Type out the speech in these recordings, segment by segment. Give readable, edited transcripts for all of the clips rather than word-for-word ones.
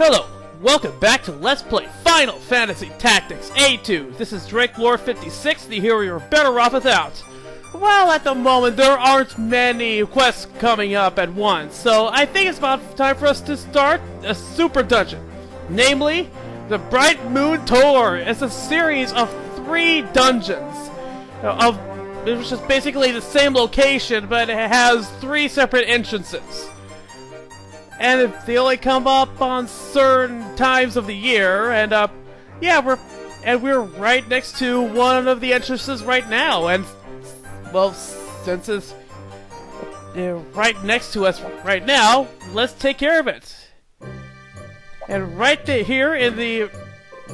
Hello, welcome back to Let's Play Final Fantasy Tactics A2. This is Drake Lore 56, the hero you're better off without. Well, at the moment, there aren't many quests coming up at once, so I think it's about time for us to start a super dungeon. Namely, the Brightmoon Tour. It's a series of 3 dungeons. It's just basically the same location, but it has 3 separate entrances. And they only come up on certain times of the year, and we're right next to one of the entrances right now, and well, since it's right next to us right now, let's take care of it. And right here in the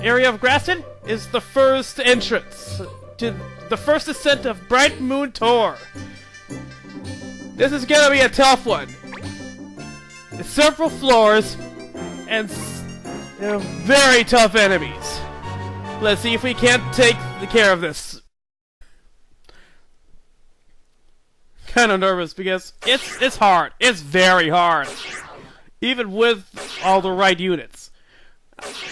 area of Graston is the first entrance to the first ascent of Brightmoon Tour. This is gonna be a tough one. It's several floors and very tough enemies. Let's see if we can't take care of this. Kind of nervous because it's hard. It's very hard, even with all the right units.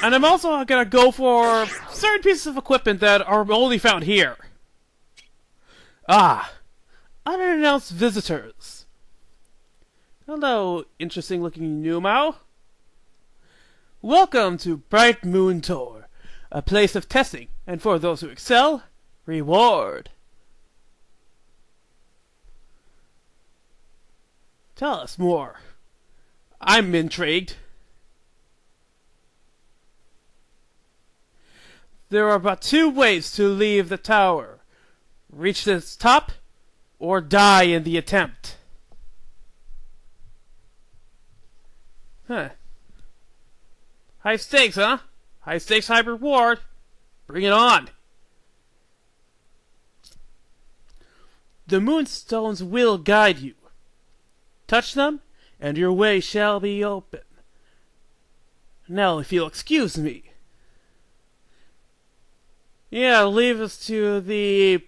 And I'm also gonna go for certain pieces of equipment that are only found here. Unannounced visitors. Hello, interesting-looking Numao. Welcome to Brightmoon Tour, a place of testing, and for those who excel, reward. Tell us more. I'm intrigued. There are but 2 ways to leave the tower. Reach its top, or die in the attempt. Huh. High stakes, huh? High stakes, high reward. Bring it on. The moonstones will guide you. Touch them, and your way shall be open. Now, if you'll excuse me. Yeah, leave us to the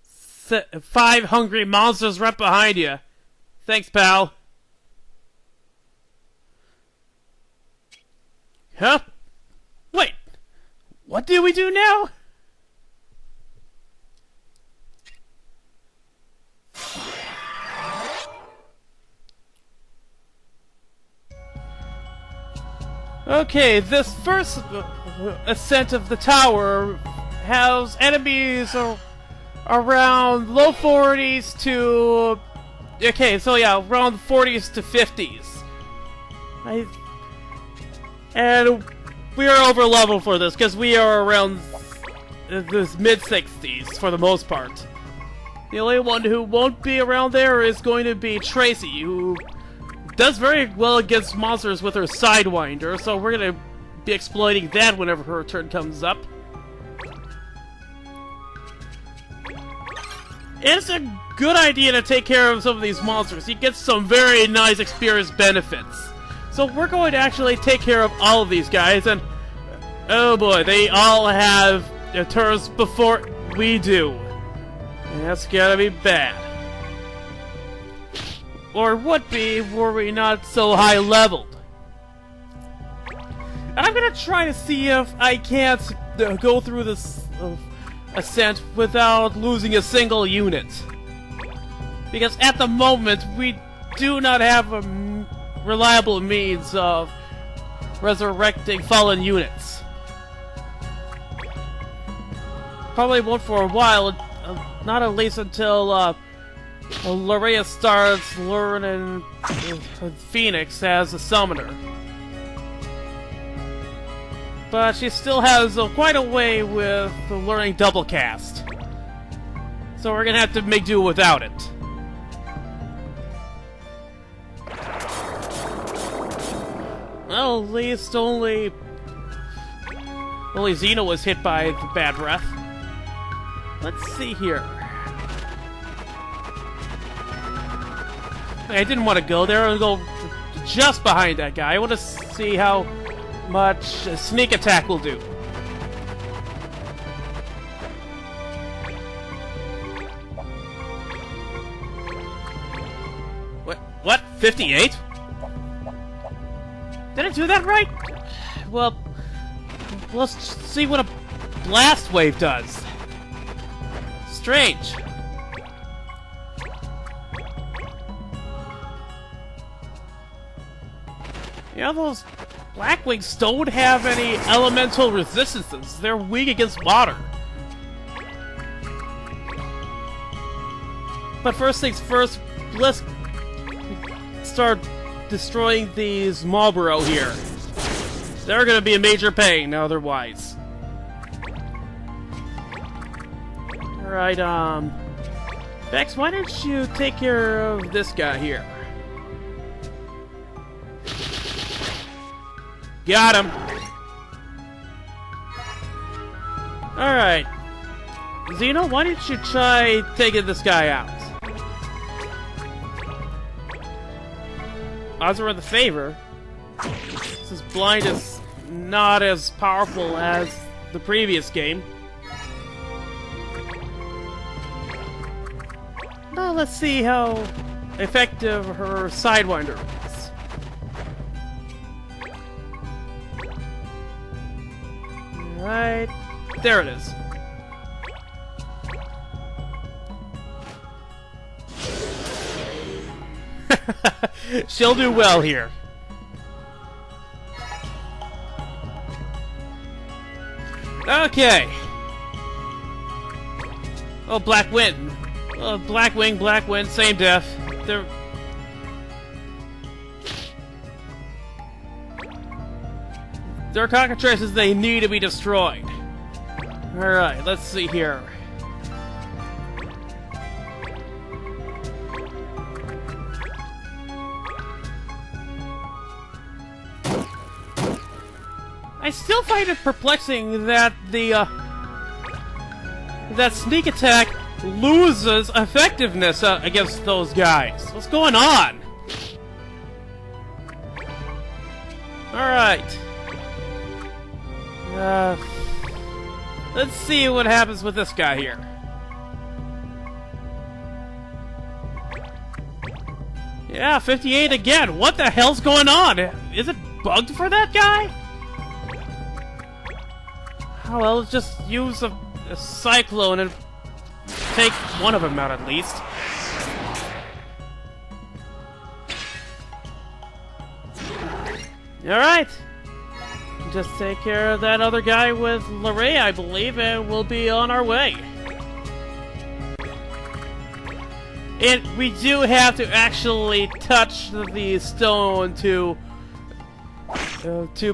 5 hungry monsters right behind you. Thanks, pal. Huh? Wait, what do we do now? Okay, this first ascent of the tower has enemies around low 40s to... Okay, so yeah, around 40s to 50s. And we are over level for this, because we are around this mid-60s for the most part. The only one who won't be around there is going to be Tracy, who does very well against monsters with her Sidewinder, so we're going to be exploiting that whenever her turn comes up. It's a good idea to take care of some of these monsters. You get some very nice experience benefits. So we're going to actually take care of all of these guys, and oh boy, they all have turns before we do. And that's gonna be bad. Or would be were we not so high leveled. And I'm gonna try to see if I can't go through this ascent without losing a single unit. Because at the moment, we do not have a reliable means of resurrecting fallen units. Probably won't for a while, not at least until Lorea starts learning Phoenix as a summoner. But she still has quite a way with learning double cast. So we're gonna have to make do without it. Well, at least only Xeno was hit by the bad breath. Let's see here. I didn't want to go there. I want to go just behind that guy. I want to see how much sneak attack will do. What? 58? Did I do that right? Well, let's see what a blast wave does. Strange. You know, those Blackwings don't have any elemental resistances. They're weak against water. But first things first, let's start destroying these Marlboro here. They're gonna be a major pain otherwise. Alright, Bex, why don't you take care of this guy here? Got him! Alright. Xeno, why don't you try taking this guy out? Odds are in the favor. This blind is not as powerful as the previous game. Now let's see how effective her Sidewinder is. Right there it is. She'll do well here. Okay. Oh, Black Wind. Black Wind, same death. They're cockatrices, they need to be destroyed. Alright, let's see here. I still find it perplexing that that sneak attack loses effectiveness against those guys. What's going on? Alright. Let's see what happens with this guy here. Yeah, 58 again. What the hell's going on? Is it bugged for that guy? Oh, well, let's just use a cyclone and take one of them out at least. Alright. Just take care of that other guy with Larray, I believe, and we'll be on our way. And we do have to actually touch the stone to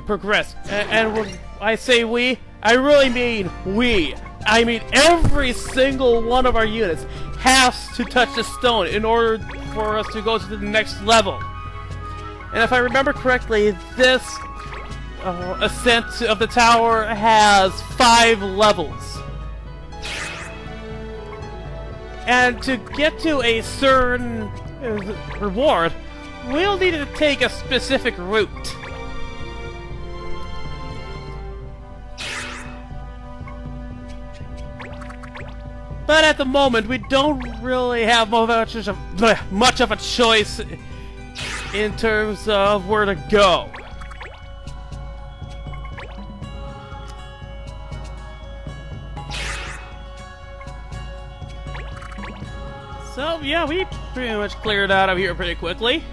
progress. And when I say we, I really mean we. I mean every single one of our units has to touch the stone in order for us to go to the next level. And if I remember correctly, this Ascent of the tower has 5 levels. And to get to a certain reward, we'll need to take a specific route. But at the moment, we don't really have much of a choice in terms of where to go. So, yeah, we pretty much cleared out of here pretty quickly.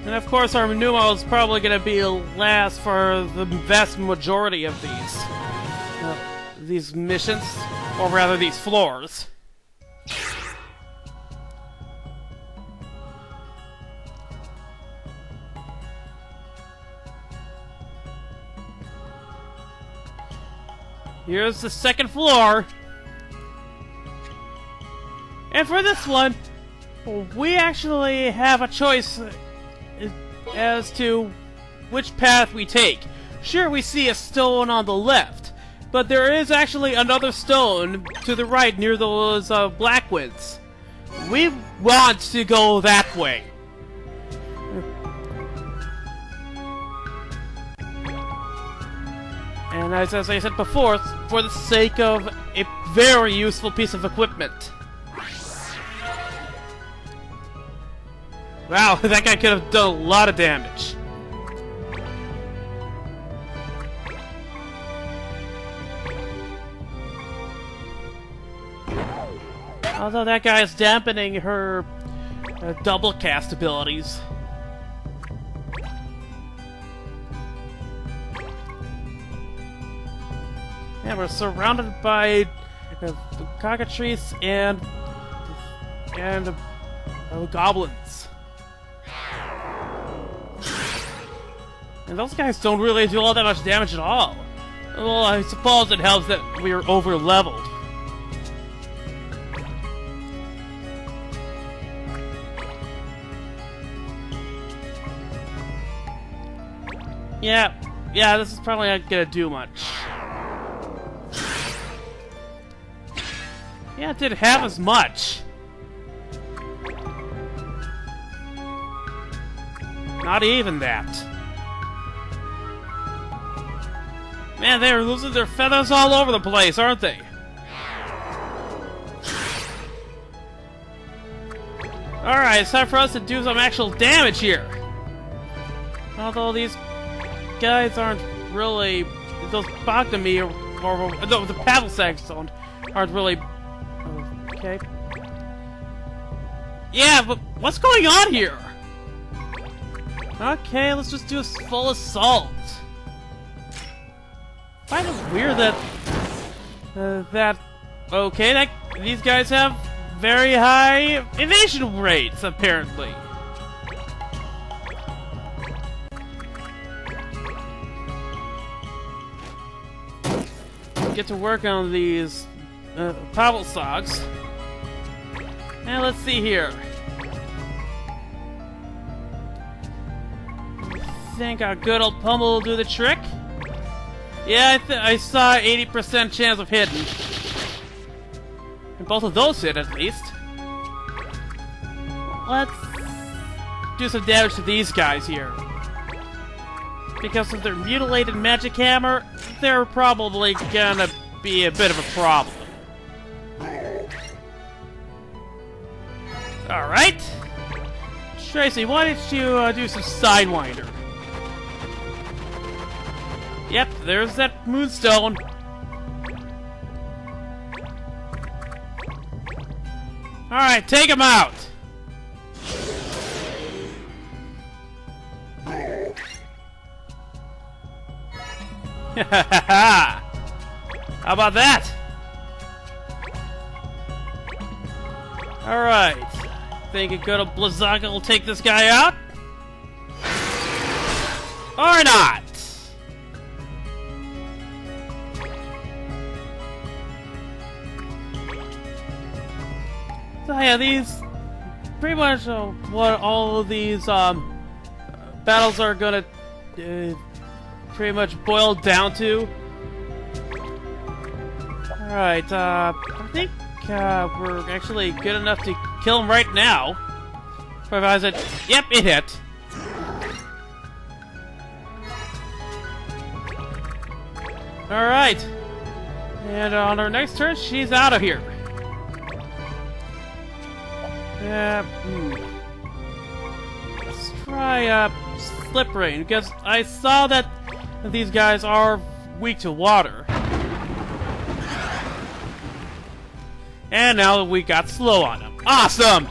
And of course, our pneumo is probably going to be last for the vast majority of these missions, or rather, these floors. Here's the second floor. And for this one, we actually have a choice as to which path we take. Sure, we see a stone on the left, but there is actually another stone to the right near those black winds. We want to go that way. And as I said before, for the sake of a very useful piece of equipment. Wow, that guy could have done a lot of damage. Although that guy is dampening her double cast abilities. Yeah, we're surrounded by cockatrices and goblins. And those guys don't really do all that much damage at all. Well, I suppose it helps that we're over-leveled. Yeah, this is probably not gonna do much. Yeah, it didn't have as much. Not even that. Man, they're losing their feathers all over the place, aren't they? Alright, it's time for us to do some actual damage here. Although these guys aren't really... Those Bogdami or no, the paddle sacks aren't really... Okay. Yeah, but what's going on here? Okay, let's just do a full assault. I find it weird that these guys have very high evasion rates, apparently. Get to work on these Pavel Sogs. And let's see here. Think our good old pummel will do the trick? Yeah, I saw 80% chance of hitting. And both of those hit, at least. Let's do some damage to these guys here. Because of their mutilated magic hammer, they're probably gonna be a bit of a problem. Alright. Tracy, why don't you do some Sidewinder? Yep, there's that Moonstone. Alright, take him out! How about that? Alright. Think a good old Blizzaga will take this guy out? Or not? So yeah, these... pretty much what all of these battles are gonna pretty much boil down to. Alright, I think we're actually good enough to kill him right now. Provides it. Yep, it hit. Alright. And on our next turn, she's out of here. Let's try Slip Rain, because I saw that these guys are weak to water. And now we got slow on them. Awesome!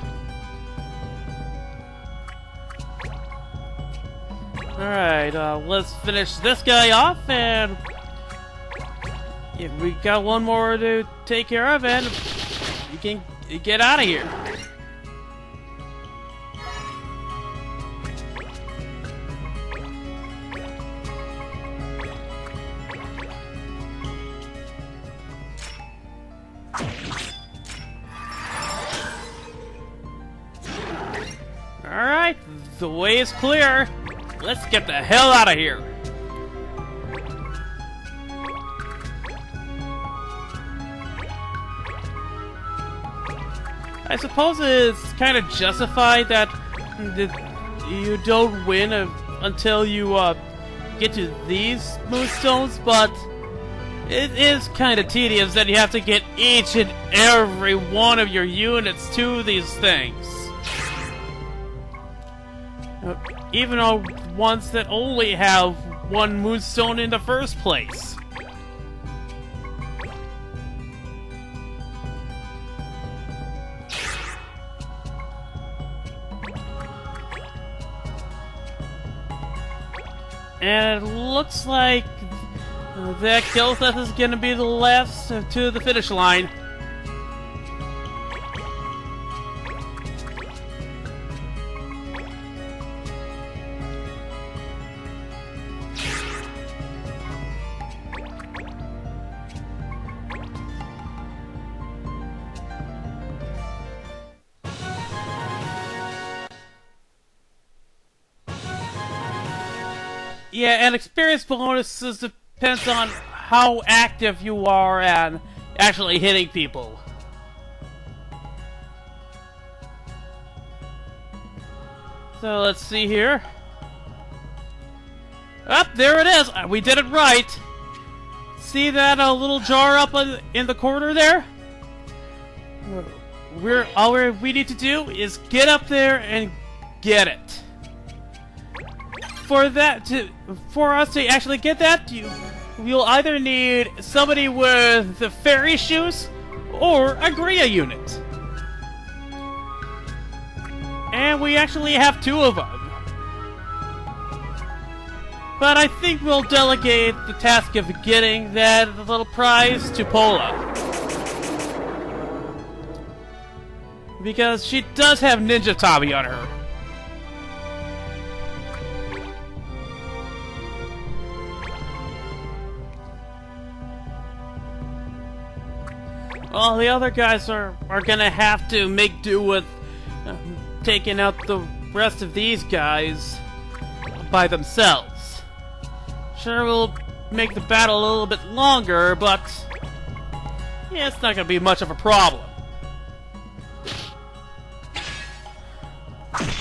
Alright, let's finish this guy off, and we got one more to take care of, and you can get out of here. Alright, the way is clear. Let's get the hell out of here. I suppose it's kind of justified that you don't win until you get to these moonstones, but it is kind of tedious that you have to get each and every one of your units to these things. Even ones that only have one moonstone in the first place. And it looks like that kill death is going to be the last to the finish line. Yeah, and experience bonuses depends on how active you are and actually hitting people. So let's see here. Up, there it is. We did it right. See that little jar up in the corner there? All we need to do is get up there and get it. For us to actually get that, you'll either need somebody with the fairy shoes or a Gria unit. And we actually have two of them. But I think we'll delegate the task of getting that little prize to Pola. Because she does have Ninja Tommy on her. Well, the other guys are gonna have to make do with taking out the rest of these guys by themselves. Sure, we'll make the battle a little bit longer, but yeah, it's not gonna be much of a problem.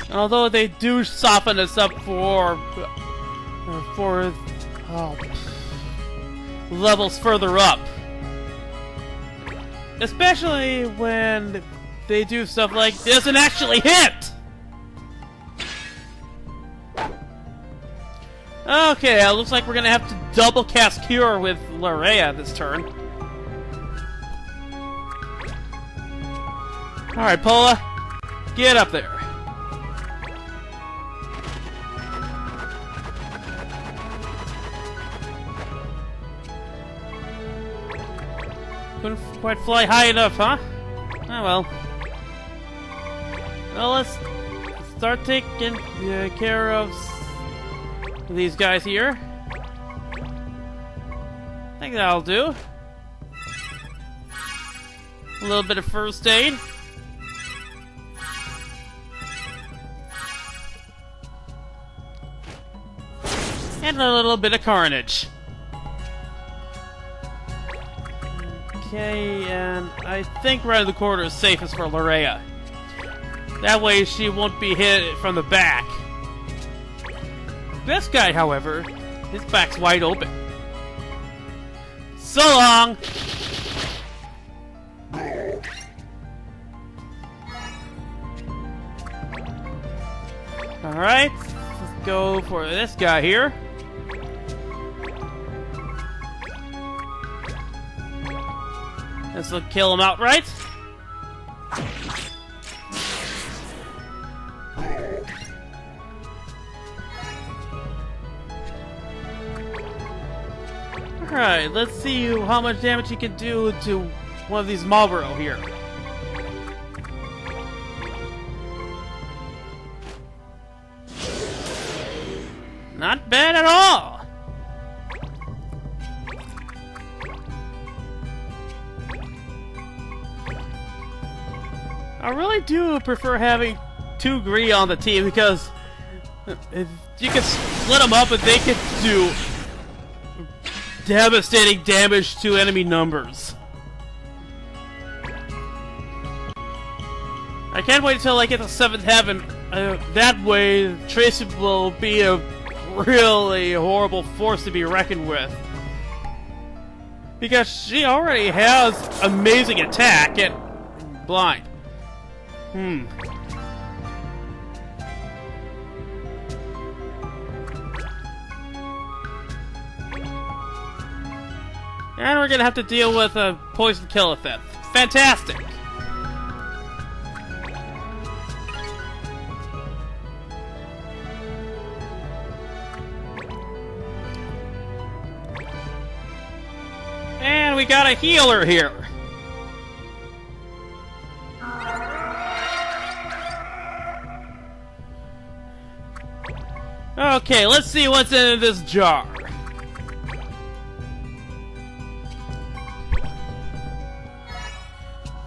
Although they do soften us up for levels further up. Especially when they do stuff like this and actually hit! Okay, it looks like we're gonna have to double cast Cure with Larea this turn. Alright, Pola, get up there. Couldn't quite fly high enough, huh? Oh well. Well, let's start taking care of these guys here. I think that'll do. A little bit of first aid. And a little bit of carnage. Okay, and I think right in the corner is safest for Larea. That way she won't be hit from the back. This guy, however, his back's wide open. So long! Alright, let's go for this guy here. This will kill him outright. Alright, let's see how much damage he can do to one of these Marlboro here. Not bad at all! I really do prefer having two Gria on the team because if you can split them up and they can do devastating damage to enemy numbers. I can't wait until I get to 7th Heaven. That way, Tracy will be a really horrible force to be reckoned with. Because she already has amazing attack and blind. And we're gonna have to deal with a poison kill effect. Fantastic! And we got a healer here. Okay, let's see what's in this jar.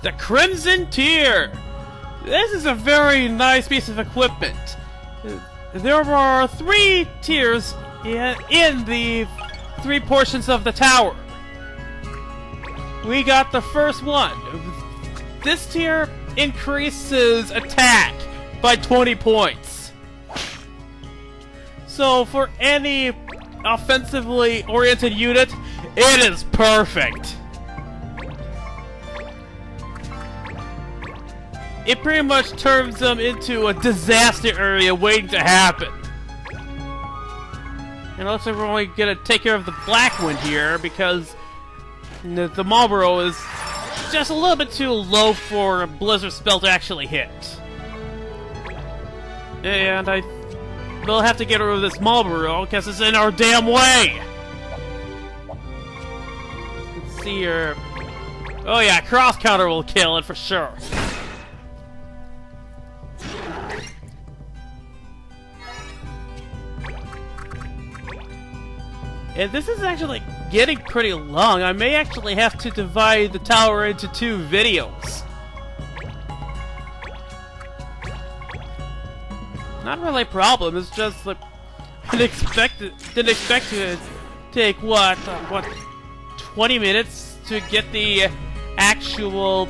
The Crimson Tier! This is a very nice piece of equipment. There are 3 tiers in the 3 portions of the tower. We got the first one. This tier increases attack by 20 points. So for any offensively oriented unit, it is perfect. It pretty much turns them into a disaster area waiting to happen. And it looks like we're only gonna take care of the Brightmoon here because the Marlboro is just a little bit too low for a Blizzard spell to actually hit. And I will have to get rid of this Marlboro because it's in our damn way! Let's see here. Oh yeah, cross counter will kill it for sure. And this is actually getting pretty long. I may actually have to divide the tower into 2 videos. Not really a problem, it's just like didn't expect to take what 20 minutes to get the actual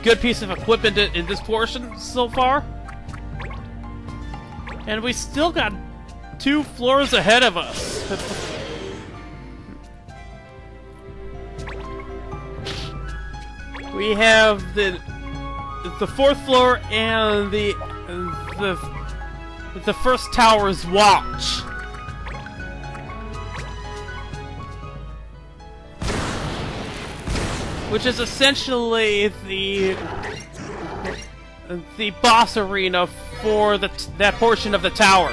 good piece of equipment in this portion so far. And we still got 2 floors ahead of us. We have the 4th floor and the first tower's watch. Which is essentially the boss arena for that portion of the tower.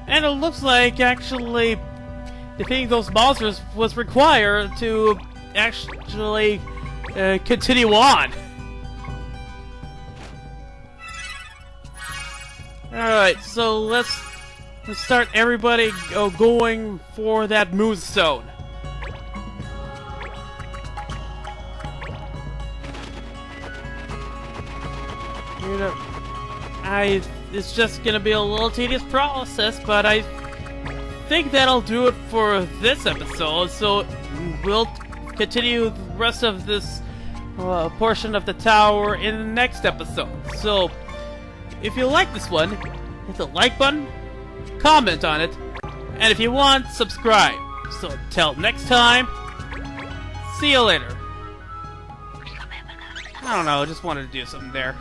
And it looks like actually defeating those monsters was required to actually continue on. Alright, so let's start everybody going for that moonstone. You know, it's just gonna be a little tedious process, but I think that'll do it for this episode, so we'll continue the rest of this portion of the tower in the next episode. So, if you like this one, hit the like button, comment on it, and if you want, subscribe. So until next time, see you later. I don't know, I just wanted to do something there.